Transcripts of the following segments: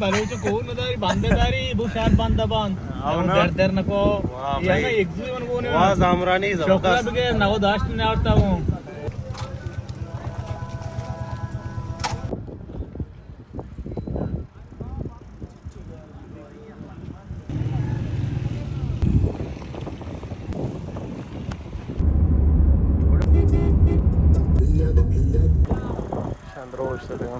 బలుచు కోను దారి బందదారి బుషార్ బందబాన్ దర్దర్ నకో యానా ఎగ్జిబిషన్ కోనే వా జామరాनी जबरदस्त के नव दास्ट ने आवता हूं Andro işte ya.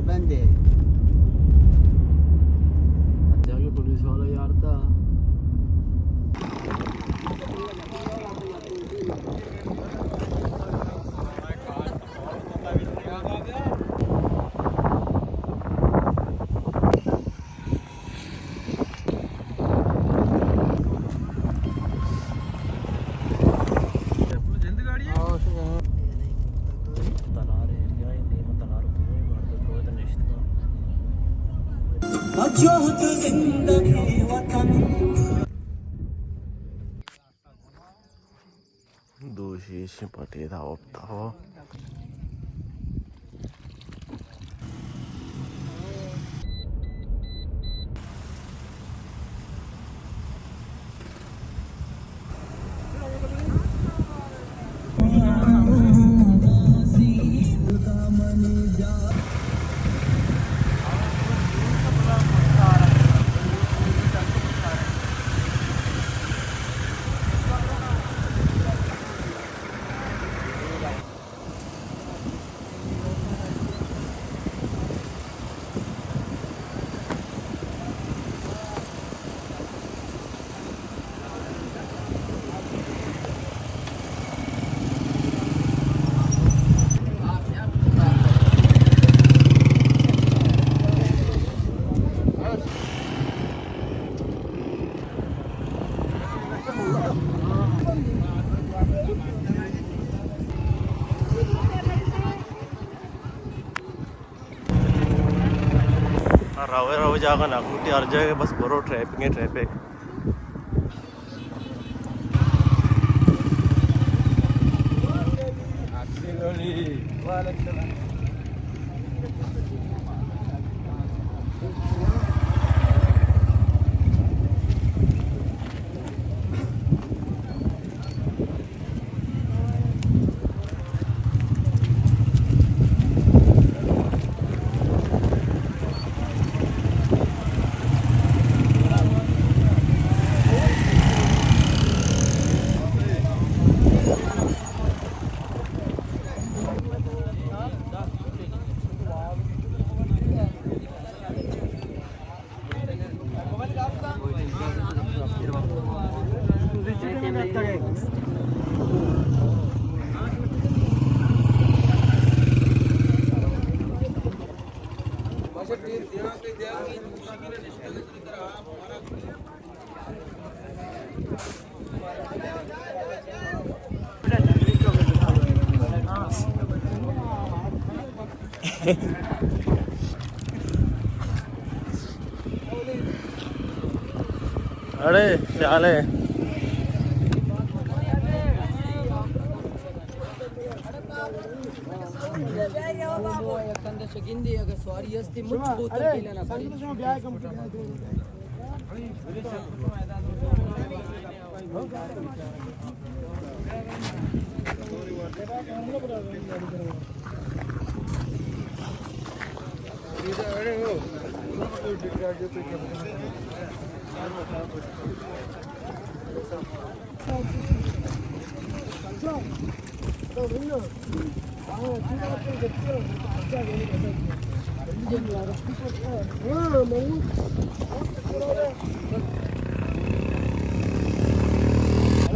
बंदे जाके पुलिस वाला यार था दोषी शिंपटे धावता रावे रावे जागा नागुटी हर जगह बस बरो ट्रैफिक है ट्रैफिक अरे चाल है स्वारी असते मुझ बोतल केल्या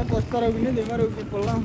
Costa Rica de Maro que polam.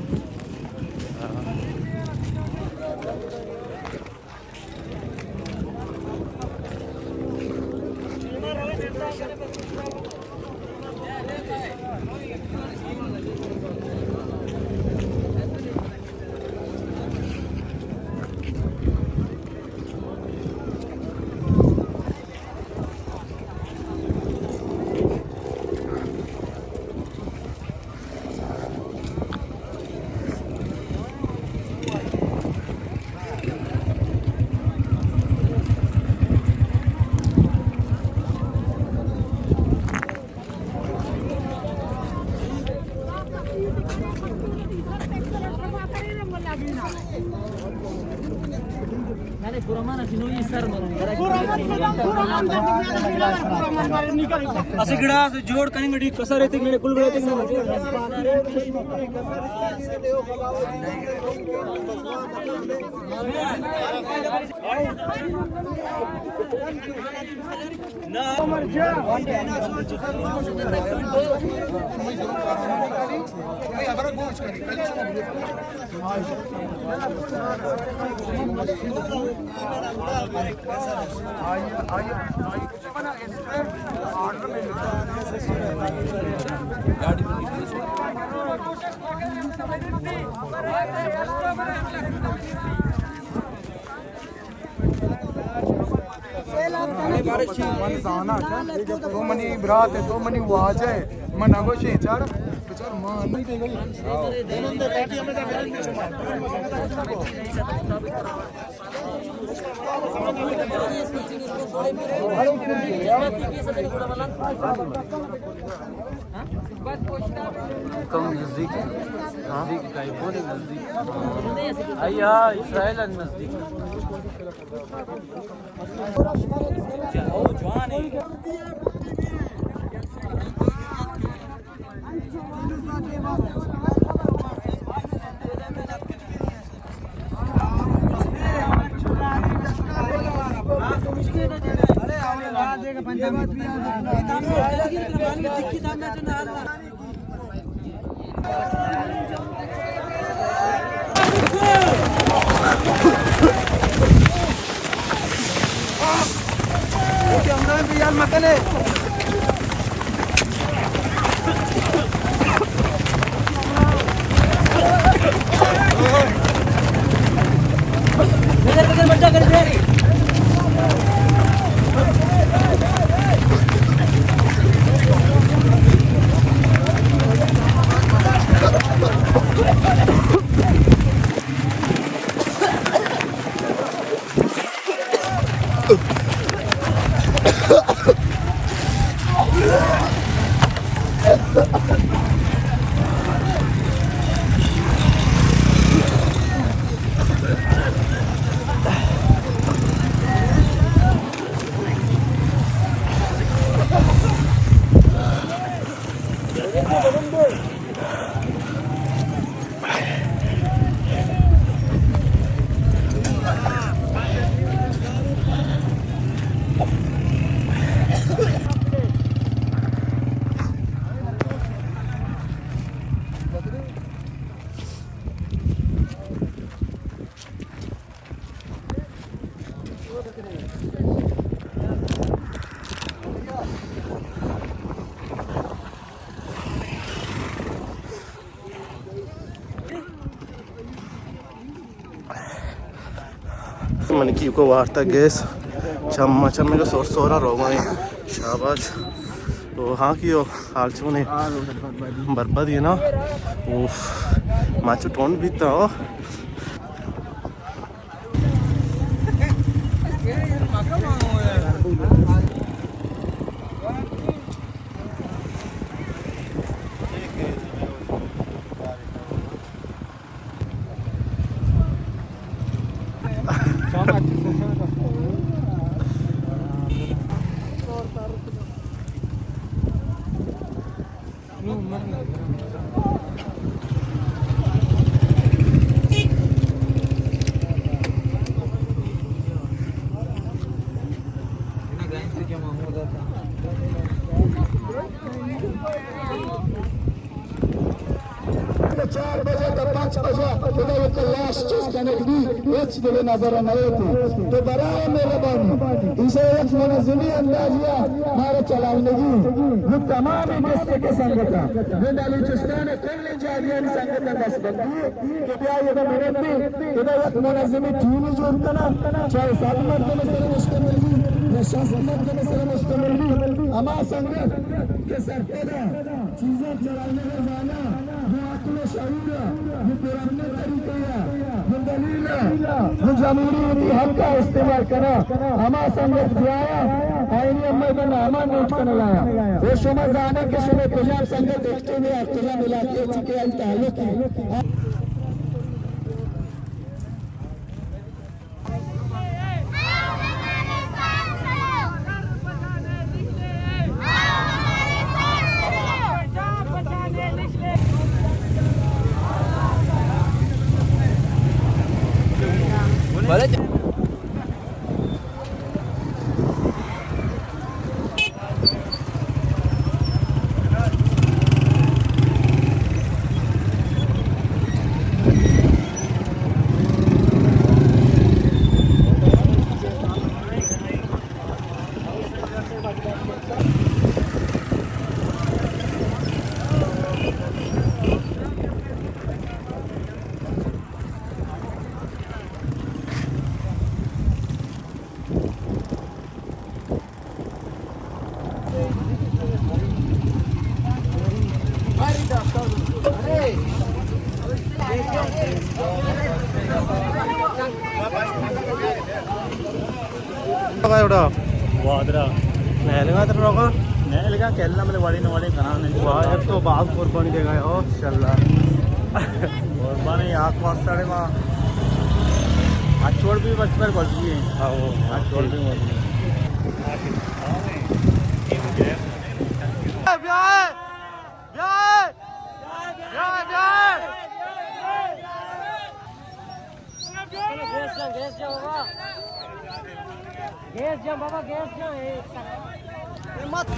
असे गिड़ा जोड करेंगे ठीक कसं रहते मेरे कुल रहते मन जाना तो मनी बरात है तो मनी वाज है मन अगोशी चढ़ बेचार मान नहीं दे कम नजदीक नजदीक का बोले नजदीक आया इस्राइल नजदीक మనకి ఒక వార్త गैस चम्मा चम्मे का सोरा रोगाने शाबाश तो हाँ की हाल चुने बर्बाद है ना उफ माचो टोन भी था नजर नए थे तो बराए मेरे बनी इसे एक मनज़िली अंदाजिया मारे चलाने की वो तमाम किस्से के संगठन वो बलूचिस्तान कुल जादियान संगठन बस बंदी कि क्या ये तो मेरे भी कि तो एक मनज़िली टीम जो उतना चाहे सात मर्द में से मुश्तमिल भी या शास मर्द में से मुश्तमिल भी हमारा संगठन के सरपदा चीजें चलाने का माना वो अक्ल शहीद वो पुराने तरीके वो दलील वो जमहूरी हक का इस्तेमाल करा हमारा संगत दिया आईनी अम्मा का नाम नोट कर लाया वो शुमा जाने के शुमे तुझा संगत देखते हुए तुझा मिलाते चुके अल ताल्लुक वादरा नहलगा तेरा रोगा नहीं लगा केला मतलब वाले कना नहीं वायर तो बाग कुर्बानी देगा ओ चल्ला कुर्बानी आँख वास्ता रे माँ अच्छोड़ भी बचपर बची है हाँ वो अच्छोड़ भी बची गैस जा बाबा गैस जा मत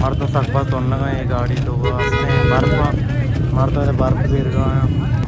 मर्द तक बात होने का ये गाड़ी लोग बर्फ मर्द बर्फ गिर गए